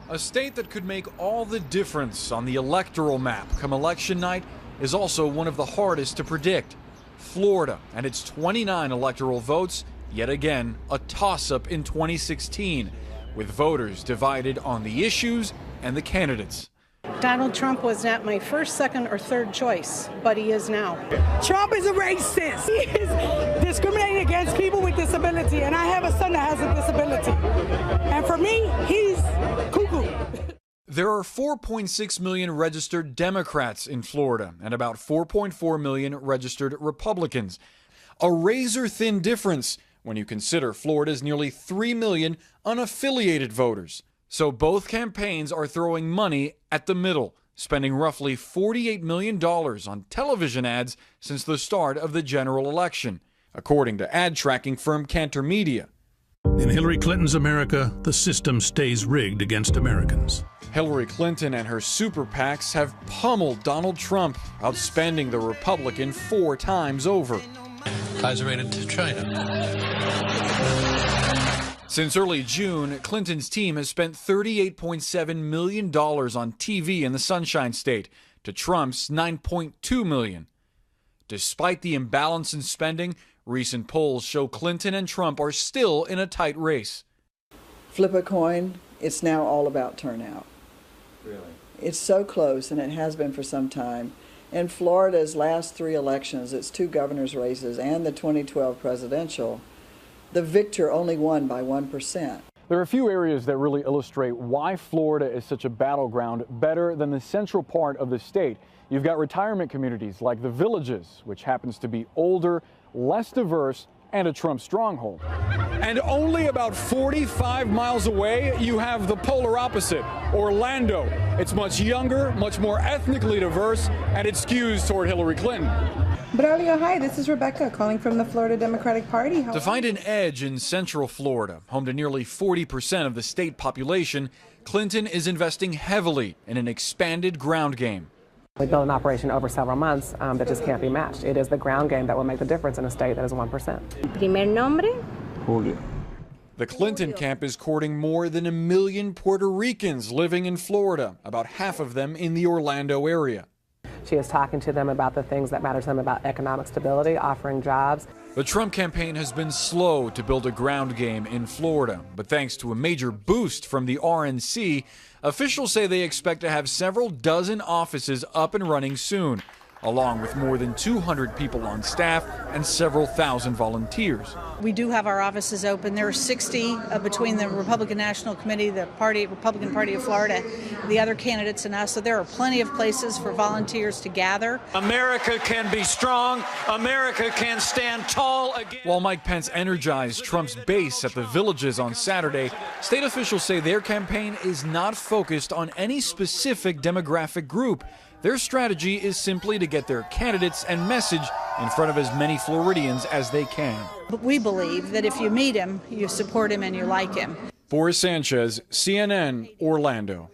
A state that could make all the difference on the electoral map come election night is also one of the hardest to predict. Florida and its 29 electoral votes, yet again a toss-up in 2016, with voters divided on the issues and the candidates. Donald Trump was not my first, second, or third choice, but he is now. Trump is a racist. He is discriminating against people with disability, and I have a son that has a disability. And for me, he's cuckoo. There are 4.6 million registered Democrats in Florida and about 4.4 million registered Republicans. A razor-thin difference when you consider Florida's nearly 3 million unaffiliated voters. So both campaigns are throwing money at the middle, spending roughly $48 million on television ads since the start of the general election, according to ad tracking firm Cantor Media. In Hillary Clinton's America, the system stays rigged against Americans. Hillary Clinton and her super PACs have pummeled Donald Trump, outspending the Republican 4 times over. Ties are rated to China. Since early June, Clinton's team has spent $38.7 million on TV in the Sunshine State, to Trump's $9.2 million. Despite the imbalance in spending, recent polls show Clinton and Trump are still in a tight race. Flip a coin, it's now all about turnout. Really? It's so close, and it has been for some time. In Florida's last 3 elections, its 2 governor's races and the 2012 presidential, the victor only won by 1%. There are a few areas that really illustrate why Florida is such a battleground better than the central part of the state. You've got retirement communities like the Villages, which happens to be older, less diverse, and a Trump stronghold. And only about 45 miles away, you have the polar opposite, Orlando. It's much younger, much more ethnically diverse, and it skews toward Hillary Clinton. Braulio, hi, this is Rebecca calling from the Florida Democratic Party. To find an edge in central Florida, home to nearly 40% of the state population, Clinton is investing heavily in an expanded ground game. We built an operation over several months that just can't be matched. It is the ground game that will make the difference in a state that is 1%. Primer nombre? Julio. The Clinton camp is courting more than 1 million Puerto Ricans living in Florida, about half of them in the Orlando area. She is talking to them about the things that matter to them about economic stability, offering jobs. The Trump campaign has been slow to build a ground game in Florida, but thanks to a major boost from the RNC, officials say they expect to have several dozen offices up and running soon, along with more than 200 people on staff and several thousand volunteers. We do have our offices open. There are 60 between the Republican National Committee, the Republican Party of Florida, the other candidates, and us. So there are plenty of places for volunteers to gather. America can be strong. America can stand tall again. While Mike Pence energized Trump's base at the Villages on Saturday, state officials say their campaign is not focused on any specific demographic group. Their strategy is simply to get their candidates and message in front of as many Floridians as they can. But we believe that if you meet him, you support him and you like him. Boris Sanchez, CNN, Orlando.